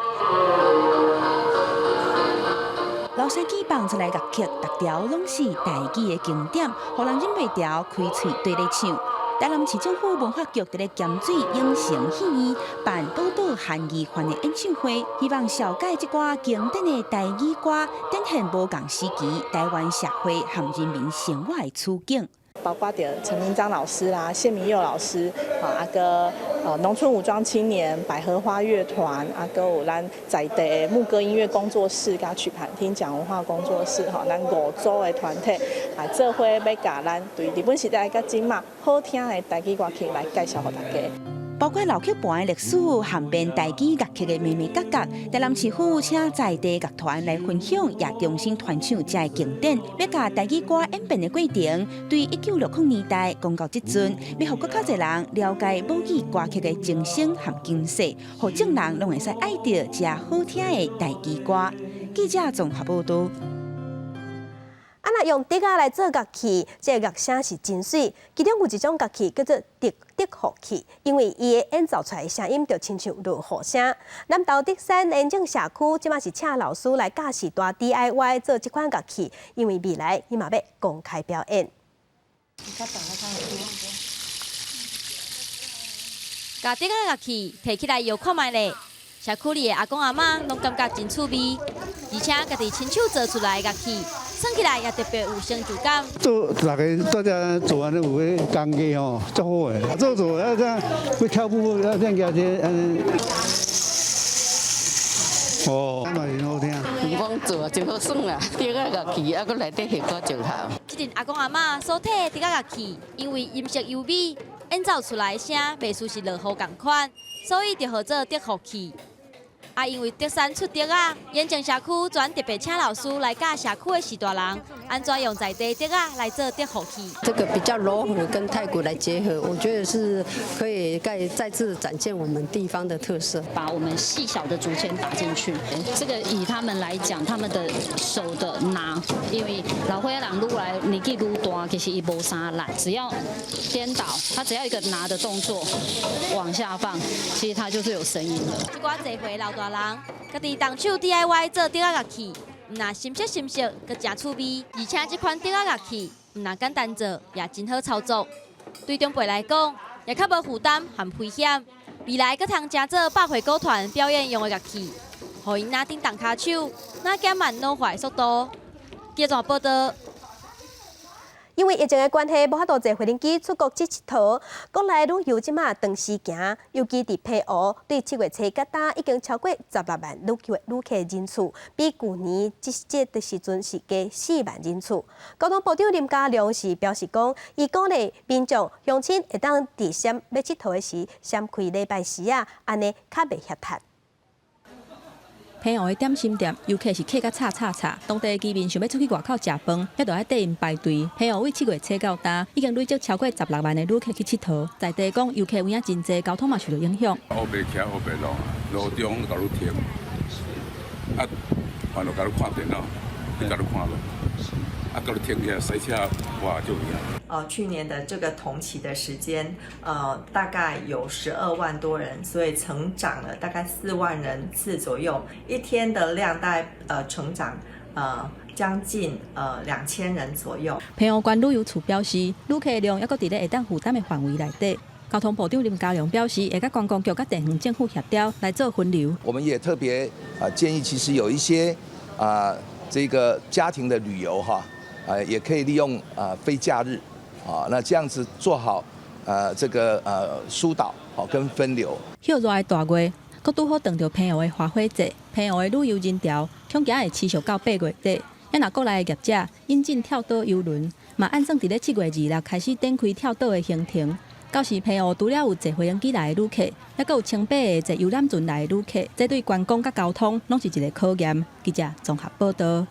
老山鸡放出来乐曲，逐条拢是台语的经典，予人忍袂住开喙对咧唱。台南市政府文化局伫咧咸水影城戏院办宝岛汉语番的演唱会，希望小解这歌经典的台语歌，展现无共时期台湾社会和人民生活的处境。包括着陈明章老师啦、谢明佑老师、阿哥农村武装青年、百合花乐团，还有咱在地的牧歌音乐工作室、甲曲盘厅讲文化工作室，咱5组的团体做伙要甲咱对日本时代甲今嘛好听的台语乐器来介绍给大家。包括老曲盘的历史、含编台语乐器的眉眉角角，台南市府请在地乐团来分享，也重新传唱这经典，要甲台语歌演变的过程，对1960年代讲到即阵，要互更较侪人了解母语歌曲的精神和精髓，互众人拢会使爱到这好听的台语歌。记者综合报道。若用笛仔来做乐器，这个乐声是真水。其中有一种乐器叫做笛号器，因为伊的演奏出来的声音就亲像润喉声。南投竹山延正社区即马是请老师来教示大 DIY 做这款乐器，因为未来伊嘛要公开表演。把笛仔乐器摕起来摇看卖咧，社区里的阿公阿嬷拢感觉真趣味，而且家己亲手做出来的乐器。算起来也特别有成就感。做大家大家做安尼有迄工艺吼，足好诶。做要这样，会跳舞要这样这哦，嘛是好听。讲做真好耍啦，笛仔乐器啊，搁内底效果真好。即阵阿公阿嬷所摕笛仔乐器，因为音色优美，演奏出来的声袂输是落雨同款，所以就号做笛号器。因为竹山出笛仔，延正社区专特别请老师来教社区的士大人，安怎用在地笛仔来做笛号器。这个比较柔和跟太鼓来结合，我觉得是可以再次展现我们地方的特色。把我们细小的竹签打进去，这个以他们来讲，他们的手的拿，因为老岁仔人愈来年纪愈大，其实伊无啥力，只要颠倒，他只要一个拿的动作往下放，其实他就是有声音了。这我这回老大人，家己动手 DIY 做笛仔乐器，唔那心色，佮真趣味。而且这款笛仔乐器唔那简单做，也真好操作。对长辈来讲，也较无负担和危险。未来佮通加做百会歌团表演用的乐器，互因哪叮当骹手，哪减慢脑坏速度。记者报道。因为疫情的关系，无法度坐飞轮机出国佚佗。国内旅游即马长时行，尤其伫澎湖，对7月初到呾已经超过16万旅客人次，比去年这个时阵是加4万人次。交通部长林佳龙是表示讲，伊鼓励民众乡亲会当伫闪要佚佗的时，闪开礼拜时啊，安尼较袂遐窒。澎湖的点心店，游客是客甲吵，当地居民想要出去外口食饭，还着爱缀因排队。澎湖为7月初到呾，已经累积超过16万的旅客去佚佗。在地讲，游客有影真济，交通嘛受到影响。乌白徛乌白路，路中甲你停，啊，完了甲你看电脑，你甲你看路，啊，甲你停起来塞车，哇，就一样。去年的这个同期的时间，大概有12万多人，所以成长了大概4万人次左右，一天的量大概成长将近2000人左右。澎湖县旅游处表示，旅客量还阁伫咧会当负担的范围内底。交通部长林佳龙表示，会甲观光局、甲地方政府协调来做分流。我们也特别建议，其实有一些这个家庭的旅游哈，也可以利用非假日。那这样子做好这个疏导跟分流。热的大月，佮拄好撞到澎湖的花火节，澎湖的旅游人潮恐惊会持续到8月底。也若国内的业者引进跳岛游轮，嘛按算伫咧7月2日开始展开跳岛的行程。到时澎湖除了有坐飞轮机来的旅客，还佫有清白的坐游览船来的旅客，这对观光甲交通拢是一个考验。记者综合报道。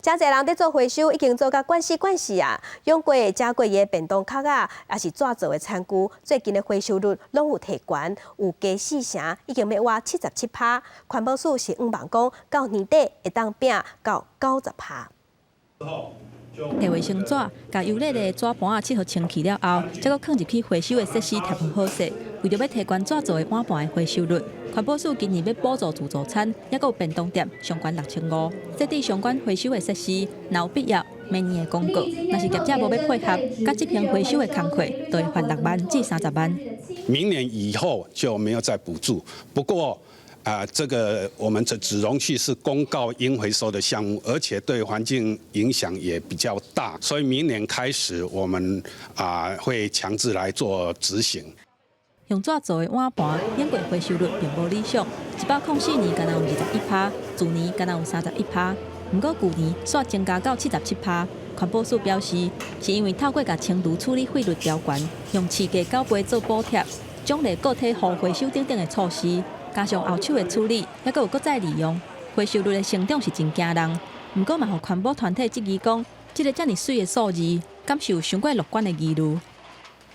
真侪人在做回收，已经做到惯死啊！用过、食过的便当壳啊，也是纸做的餐具，最近的回收率拢有提悬，有加4成，已经要挖77%。环保署是望讲，到年底会当拼到90%。摕卫生纸，甲油腻的纸盘切互清气了后，再搁放入去回收的设施贴好好势。为着要提悬纸做的碗盘的回收率，环保署今年要补助自助餐，也搁有便当店上悬6500。设置相关回收的设施，若有必要，明年的公告，若是业者无要配合，甲这项回收的工课，就会罚6万至30万。明年以后就没有再补助，不过。这个我们纸容器是公告应回收的项目，而且对环境影响也比较大，所以明年开始我们会强制来做执行。用纸做的碗盘，演过回收率并无理想，104年敢若有21%，次年敢若有31%，不过旧年煞增加到77%。环保署表示，是因为透过甲轻度处理费率调悬，用市价9倍做补贴，奖励个体互回收等等的措施，加上后手的处理，还佫有搁再利用，回收率的成长是真惊人。不过嘛，互环保团体质疑讲，这个遮尔水的数字，敢是有伤过乐观的疑虑。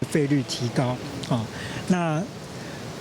费率提高，那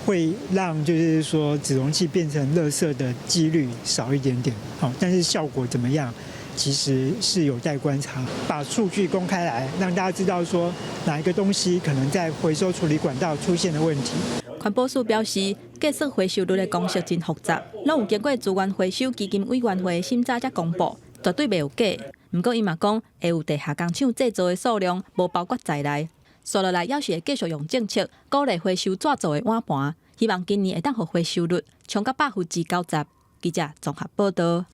会让就是说纸容器变成垃圾的几率少一点点，但是效果怎么样？其实是有待观察，把数据公开来，让大家知道说哪一个东西可能在回收处理管道出现的问题。环保署表示，计算回收率的公式真复杂，拢有经过资源回收基金委员会审查才公布，绝对袂有假。不过伊嘛讲，会有地下工厂制造的数量无包括在内。接落来要是会继续用政策鼓励回收纸做的碗盘，希望今年会当互回收率冲到90%。记者综合报道。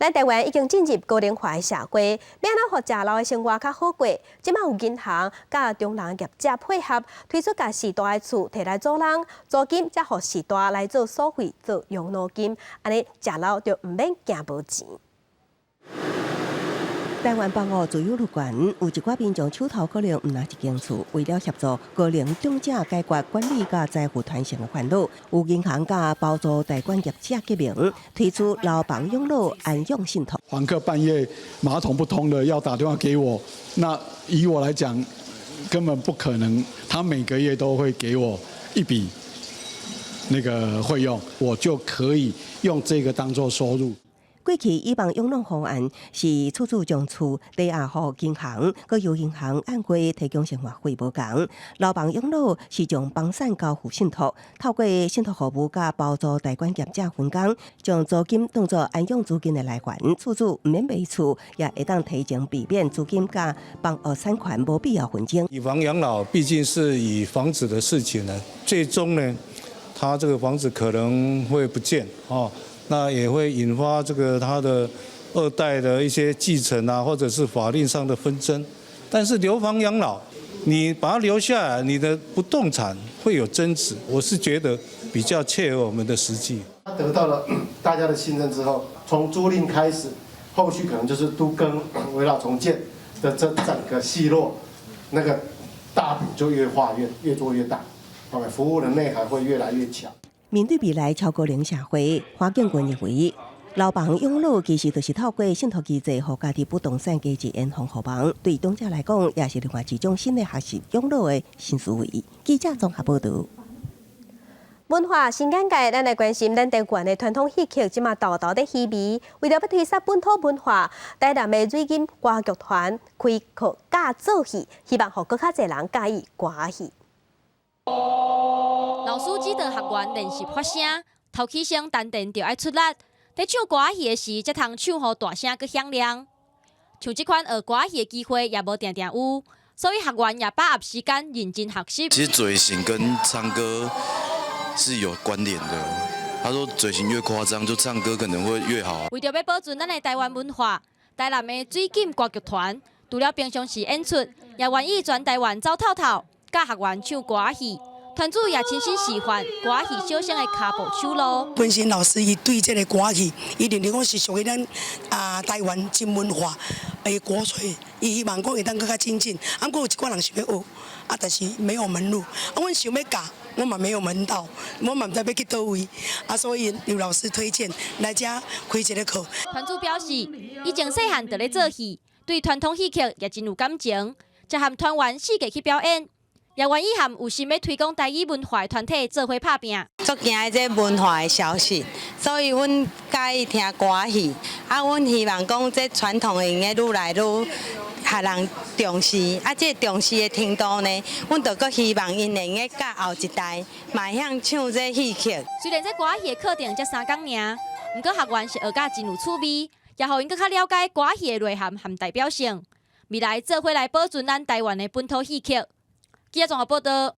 咱台湾已经进入高龄化的社会，要哪互食老的生活较好过？即卖有银行甲中人业者配合，推出甲时代的厝摕来租人，租金则互时代来做所费做养老金，安尼食老就毋免惊无钱。台湾办学自由路馆有一寡民众手头可能毋拿一间厝，为了协助高龄长者解决管理甲财富传承的烦恼，有银行甲包租代管业者结名，推出老房养老安养信托。房客半夜马桶不通了，要打电话给我，那以我来讲，根本不可能，他每个月都会给我一笔那个费用，我就可以用这个当做收入。过去以房养老方案是厝厝将厝抵押予银行，佮由银行按规提供生活费无共。老房养老是将房产交付信托，透过信托服务甲包租代管业者分工，将租金当作安养资金的来源，厝厝毋免卖厝，也会当提前避免资金甲房屋产权无必要纷争。以房养老毕竟是以房子的事情呢，最终呢，他这个房子可能会不见哦。那也会引发这个他的二代的一些继承啊，或者是法令上的纷争。但是留房养老，你把它留下来，你的不动产会有增值，我是觉得比较切合我们的实际。他得到了大家的信任之后，从租赁开始，后续可能就是都更、围绕重建的这整个系络，那个大饼就越画越做越大，服务的内涵会越来越强。面对未来超高龄社会，华建军认为，老房养老其实就是透过信托机制，互家己不动产价值延续后房。对长者来讲，也是另外一种新的学习养老的新思维。记者综合报道。文化新眼界，咱来关心咱台湾的传统戏曲，即马豆豆的戏味。为了要推广本土文化，台南的水金歌剧团开课教做戏，希望互更较侪人介意歌戏。老师指导学员练习发声，头起声丹田就要出力。在唱歌戏的时，才通唱好大声佮响亮。像这款学歌戏的机会也无定定有，所以学员也把握时间认真学习。其实嘴型跟唱歌是有关联的。他说嘴型越夸张，就唱歌可能会越好。为着要保存咱的台湾文化，台南的水金歌剧团除了平常时演出，也愿意全台湾走透透。教学员唱歌戏，团主也亲身示范歌戏小声的脚步手路。本身老师伊对这个歌戏，伊认为讲是属于咱台湾真文化的国粹，伊希望讲会当更加精进。啊，过有一寡人想要学，但是没有门路。阮想要教，我嘛没有门道，我嘛唔知要去倒位。所以刘老师推荐来遮开一个课。团主表示，以前细汉就咧做戏，对传统戏剧也真有感情，才和团员4个去表演。也愿意和有心要推广台语文化的团体做伙拍拼。足惊这文化的消息，所以阮介意听歌戏。阮希望讲这传统的应该愈来愈下人重视。这重视的程度呢，阮就阁希望因能够教后一代迈向唱这戏曲。虽然这歌戏的课程才3天尔，不过学员是学甲真有趣味，也互因更较了解歌戏的内涵和代表性。未来做伙来保存咱台湾的本土戏曲。记者综合报道。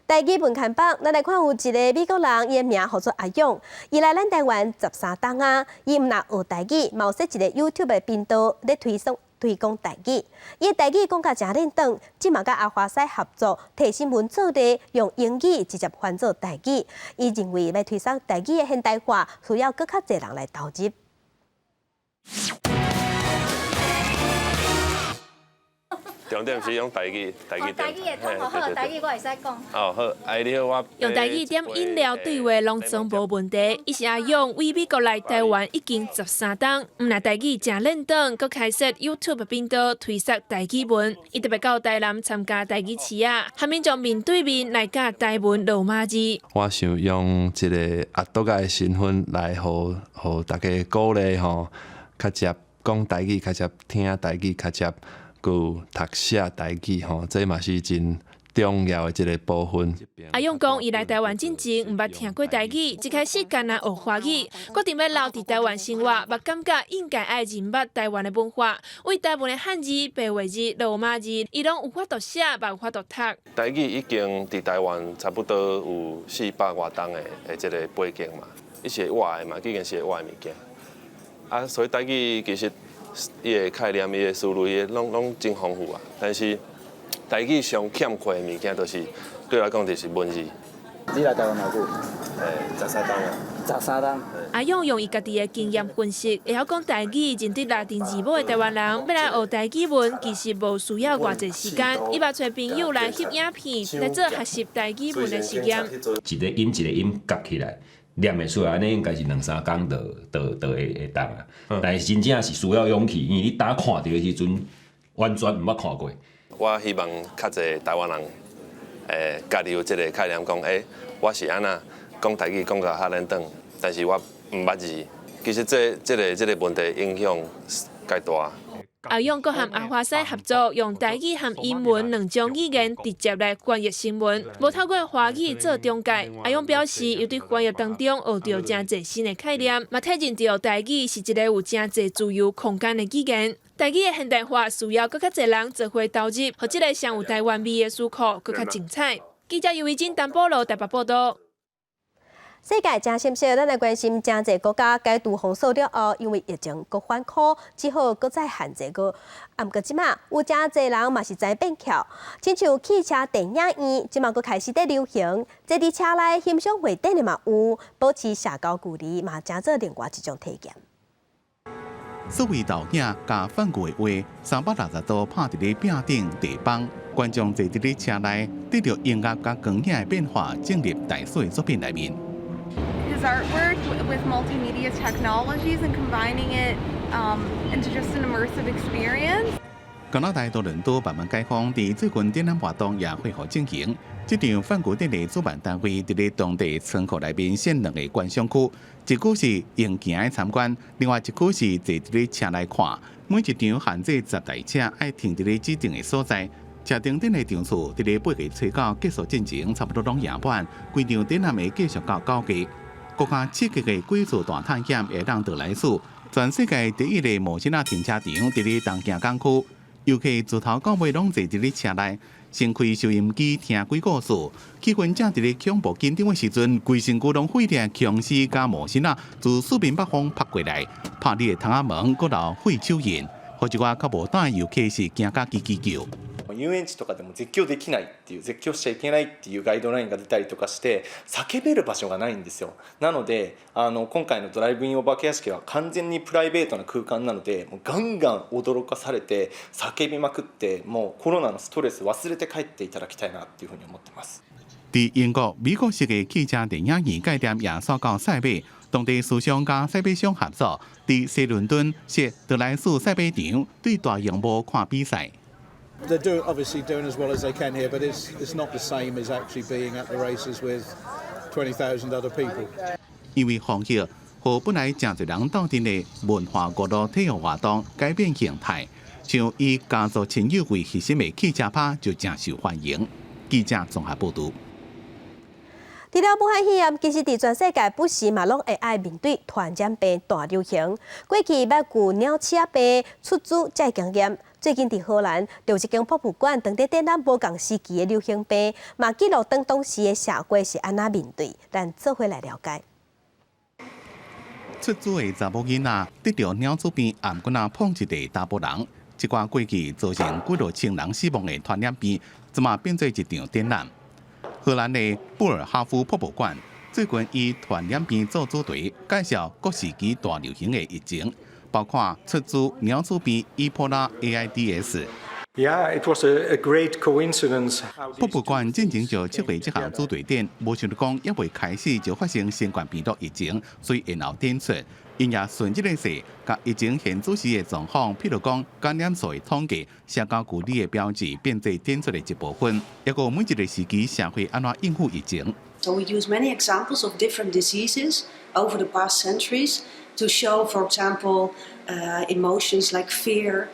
台语文看榜，咱来看有一个美国人，伊的名叫做阿勇，伊来咱台湾13冬啊，伊毋若学台语，嘛有设一个 YouTube 的频道，咧推广台语。伊的台语讲甲真认同，即嘛甲阿华西合作，摕新闻做例，用英语直接翻做台语。伊认为要推广台语的现代化，需要更较侪人来投入。重点是用台语，台语台语会讲好好，台语我会使讲。哦好，哎你好，我用台语点饮料对话拢总无问题。伊是阿勇，为美国来台湾已经13冬，毋但台语真认同，佮开设 YouTube 频道推广台语文。伊特别到台南参加台语市啊，下面就面对面来教台文罗马字。我想用一个阿督的身份来，互大家鼓励吼，较接讲台语，较接听台语，较接。佮读写台语吼，这嘛是真重要的一个部分。阿勇讲，伊来台湾之前毋捌听过台语，一开始干那学华语，决定要留伫台湾生活，嘛感觉应该爱认捌台湾的文化，为台湾的汉字、白话字、罗马字，伊拢有法度写，嘛有法度读。台语已经伫台湾差不多有400多档的这个背景嘛，伊是会画的嘛，已经是会画的物件。啊，所以台语其实。伊的概念、伊的思路，伊拢真丰富啊。但是台语上欠缺的物件，就是对我来讲就是文字。你来台湾偌久？13冬啊。13冬。阿勇用伊家己的经验分析，会晓讲台语，认得拉丁字母的台湾人，要来学台语文，其实无需要偌济时间。伊捌找朋友来翕影片，来做学习台语文的实验。一个音夹起来。念会出来，安尼应该是2-3工就会当啊。但是真正是需要勇气，因为你打看到的时阵，完全毋捌看过。我希望较侪台湾人，家己有这个概念，讲，我是安那讲台语讲到遐认同，但是我毋捌字。其实这个问题影响介大。阿勇佮和阿华西合作，用台语和英文2种语言直接来翻译新闻，无透过华语做中介。阿勇表示，又对翻译当中学到真侪新的概念，嘛体认到台语是一个有真侪自由空间的语言。台语的现代化需要更较侪人做伙投入，互这个上有台湾味的思考更较精彩。记者尤维珍、淡薄路台北报道。世界真心息，咱来关心真侪国家解除封锁了后，因为疫情搁反苦，只好搁再限制个。啊，毋过即马有真侪人嘛是知变巧，亲像汽车电影院，即马搁开始在流行，坐伫车内欣赏画展的嘛有，保持社交距离嘛真做另外一种体验。所谓导影加反句的话，360度拍伫咧壁顶地板，观众坐伫咧车内，得到音乐加光影的变化，进入大水作品内面。His artwork with multimedia technologies and combining it into just an immersive experience. 加拿大多伦多慢慢解封，伫最近展览活动也恢复进行。这场反古典的主办单位伫咧当地仓库内面设2个观赏区，一区是用行的参观，另外一区是坐伫咧车内看。每一场限制10台车爱停伫咧指定的所在。车顶顶的场次伫咧8月初9结束进程，差不多拢圆满。规场展览会继续到9月。国家刺激的贵族大探险会让得来速，全世界第一个无线停车场伫咧东京港区，游客自头到尾拢坐伫咧车内，先开收音机听鬼故事。气氛正伫咧恐怖紧张的时阵，规身躯拢废掉强势加无线自四面八方拍过来，拍你的窗仔门，搁流废手印，好一寡较无胆的游客是惊甲叽叽叫。遊園地とかでも絶叫できないっていう絶叫しちゃいけないっていうガイドラインが出たりとかして叫べる場所がないんですよ。なので今回のドライブインお化け屋敷は完全にプライベートな空間なのでもうガンガン驚かされて叫びまくってもうコロナのストレス忘れて帰っていただきたいなっていうふうに思ってます。伫英国、美国式嘅汽車電影院概念也掃到西尾，當地思想加西尾商合作，伫西倫敦設德萊士西尾場對大螢幕看比賽。They're obviously doing as well as they can here, but it's not the same as actually being at the races with 20,000 other people. 因為防疫，和本來真濟人鬥陣嘅文化娛樂體育活動改變形態，像以家族親友為核心嘅汽車趴就真受歡迎。記者綜合報導。除了武漢肺炎，其實伫全世界不時嘛攏會愛面對傳染病大流行。過去捌舊鳥鼠病出租才經驗。最近伫荷蘭，有一間博物館當地展覽無共時期的流行病，嘛記錄當時的社會是安那面對，咱做伙來了解。出租的查某囡仔得到鳥鼠病，頷骨碰一個查甫人，一挂过去造成几多千人死亡的传染病，怎么变做一场展览？荷兰的布尔哈夫博物馆最近以传染病做主题，介绍各时期大流行的疫情，包括出自鸟鼠病伊波拉 AIDS。Yeah, it was a great coincidence. 博物馆进行着7月这项主题展，无想到讲还未开始就发生新冠病毒疫情，所以延后展出。因也顺这个事，甲疫情现主时的状况，譬如讲感染数的统计、社交距离的标志，变做展出的一部分。也个每一个时期社会安怎应付疫情。So we use many examples of different diseases over the past centuries to show, for example, emotions like fear.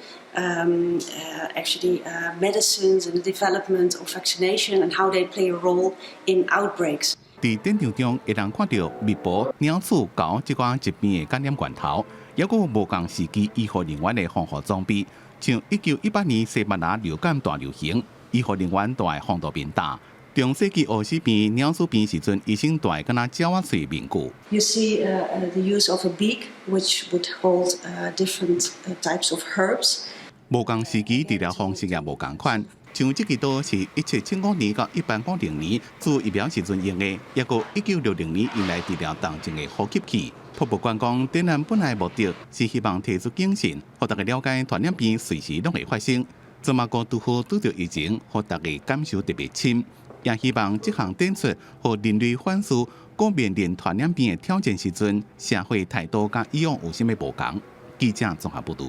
Medicines and the development of vaccination and how they play a role in outbreaks. 在展场中，会当看到密婆、鸟鼠、狗这款疾病的感染源头，也有无同时期医护人员的防护装备，像1918年西班牙流感大流行，医护人员都爱防毒面罩。中世纪黑死病、鸟鼠病时阵，医生都爱敢若鸟仔喙面具。You see the use of a beak, which would hold different types of herbs. 无同时期治疗方式也无同款，像这个刀是1775年到1850年自疫苗时阵用的，也个1960年用来治疗重症的呼吸器。博物馆讲，展览本来目的是希望提出警讯，让大家了解传染病随时拢会发生，怎么个拄好拄着疫情，让大家感受特别深。也希望这项展出，让人类反思，各面临传染病的挑战时阵，社会态度甲以往有甚物无同。记者综合报道。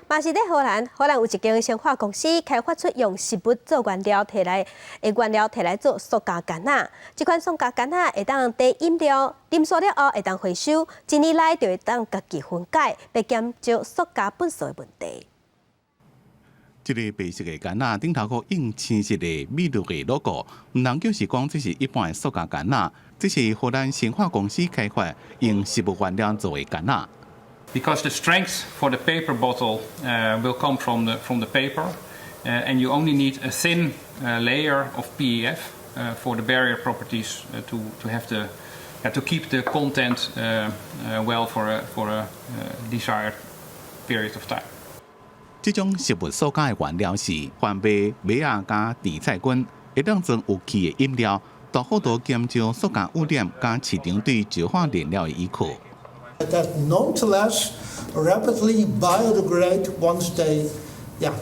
嘛是在荷兰有一间生化公司开发出用食物做原料摕来做塑胶干仔。这款塑胶干仔会当伫饮料啉煞了后会当回收，1年内就会当家己分解，来减少塑胶本身的问题。这个白色的干仔顶头个印青色的美丽的 logo， 唔能就是讲这是一般的塑胶干仔，这是荷兰生化公司开发用食物原料做的干仔。Because the strength for the paper bottle will come from the paper, and you only need a thin layer of PEF for the barrier properties to have to keep the content well for a desired period of time. 这种食物塑胶的原料是番麦、麦芽加甜菜根，会当装有气的饮料，大幅度减少塑胶污染加市场对石化燃料的依靠。That nonetheless rapidly biodegrade once they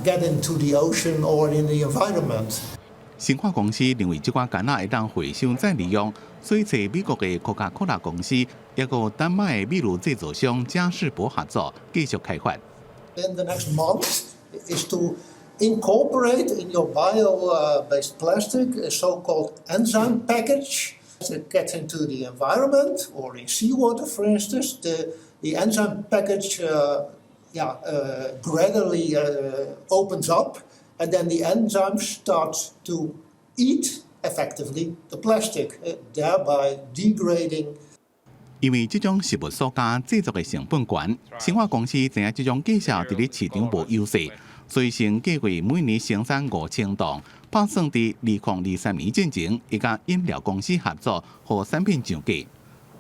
get into the ocean or in the environment. 生化公司认为这款干仔会当回收再利用，所以找美国的可口可乐公司，也个丹麦的秘鲁制造商嘉士伯合作继续开发。In the next month is to incorporate in your bio-based plastic a so-called enzyme package. As it gets into the environment or in seawater, for instance, the enzyme package gradually opens up, and then the enzyme starts to eat effectively the plastic, thereby degrading. 因为这种食物塑胶制作的成本高，生化公司知影这种技术伫咧市场无优势，所以先计划每年生产5000吨。打算伫2023年之前，一家饮料公司合作，和产品上架。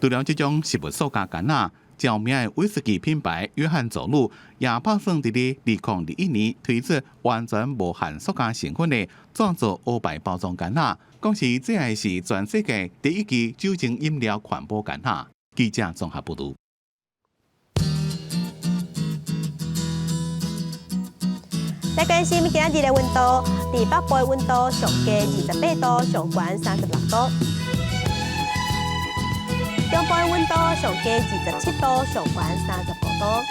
除了这种食物塑胶干仔，著名的威士忌品牌约翰佐鲁也打算伫咧2021年推出完全无含塑胶成分的转做欧白包装干仔，讲是这还是全世界第一支酒精饮料环保干仔。记者综合报道。来关心今日的温度，伫北部的温度上低28度，上悬36度；中部的温度上低27度，上悬35度；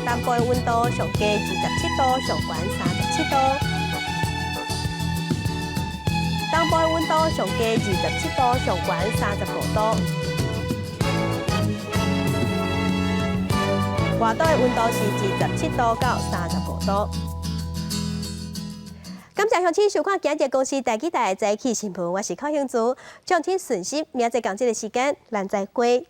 南部的温度上低27度，上悬37度；东部的温度上低27度，上悬35度。外岛的温度是27度到35度。感谢乡亲收看今日公司台记台早起新闻，我是柯兴祖，祝天顺心，明仔载同这个时间，咱再会。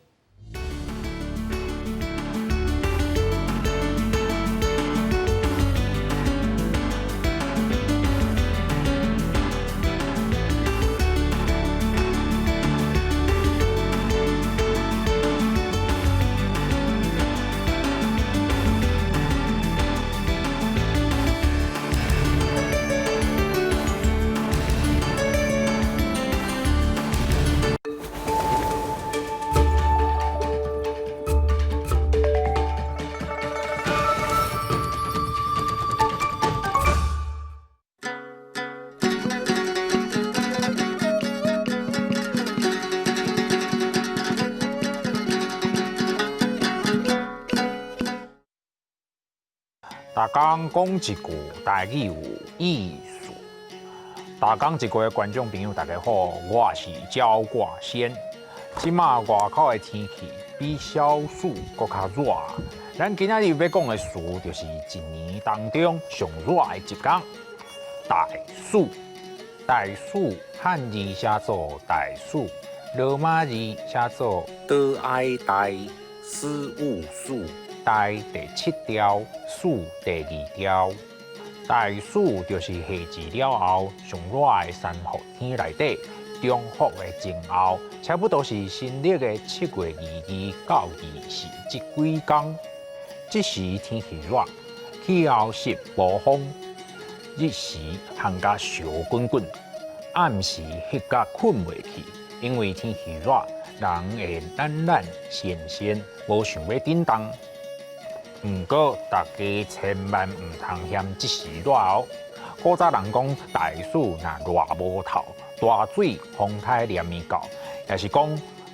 大家讲一句台语有意思。大家一个观众朋友，大家好，我是焦挂先。即马外口的天气比小暑搁较热，咱今仔日要讲的词就是一年当中上热的一天——大暑。大暑汉字写作大暑，罗马字写作得爱大，暑有暑。大第7条，暑第2条。大暑就是夏至了后上热的三伏天内底，中伏的前后，差不多是新历的7月22到24这几天。这时天气热，气候湿无风，日时寒甲烧滚滚，暗时翕甲困袂去，因为天气热，人会懒懒闲闲，无想要振动。不过，大家千万唔通嫌这时热哦。古早人讲大暑若热无透，大水风台连面到，也是讲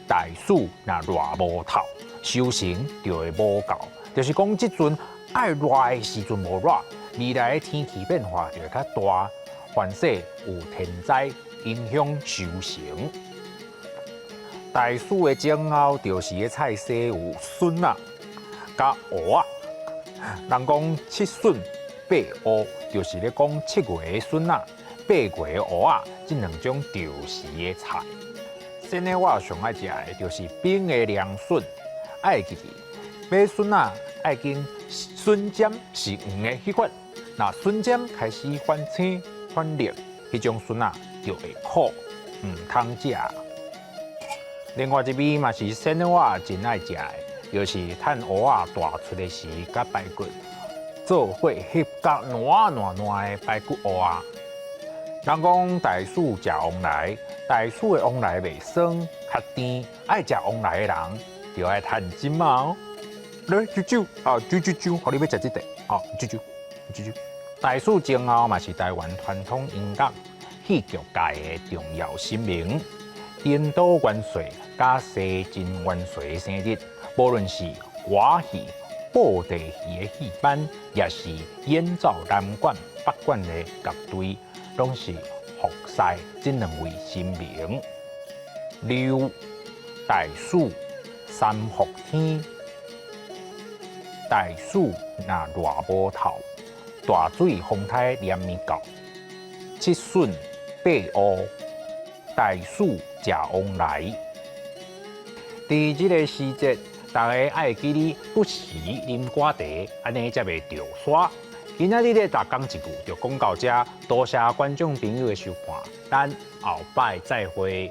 大暑若热无透，修行就会无够。就是讲即阵爱热的时阵无热，未来的天气变化就会较大，凡说有天灾影响修行。大暑的前后，就是的菜色有笋啊，甲蚵仔。人讲7笋8蚵，就是咧讲7月的笋啊，8月的蚵仔，这两种潮时的菜。新的我上爱食的就是冰的凉笋，爱记买笋啊，爱跟笋尖是黄的迄款，那笋尖开始翻青翻绿，迄种笋啊就会苦，唔通食。另外一味嘛是新的我真爱食的。就是趁蚵仔大出的时，甲排骨做伙翕甲烂的排骨蚵仔。人讲大暑食旺来，大暑的旺来袂酸较甜，爱食旺来的人就爱趁金嘛哦。来啾啾啊啾啾啾，互你要食这个哦啾啾啾啾。大暑前后嘛是台湾传统音乐戏剧界的重要神明，颠倒元帅甲西晋元帅的生日。无论是歌戏、布袋戏的戏班，也是演奏南管、北管的乐队，拢是服侍这两位神明。六大暑三伏天，大暑若热无透，大水风台连面到，7笋8蚵，大暑食旺来。伫这个时节，大家爱记哩不时啉寡茶，安尼才袂着沙。今仔日咧，逐讲一句就讲到这，多谢观众朋友的收看，咱后摆再会。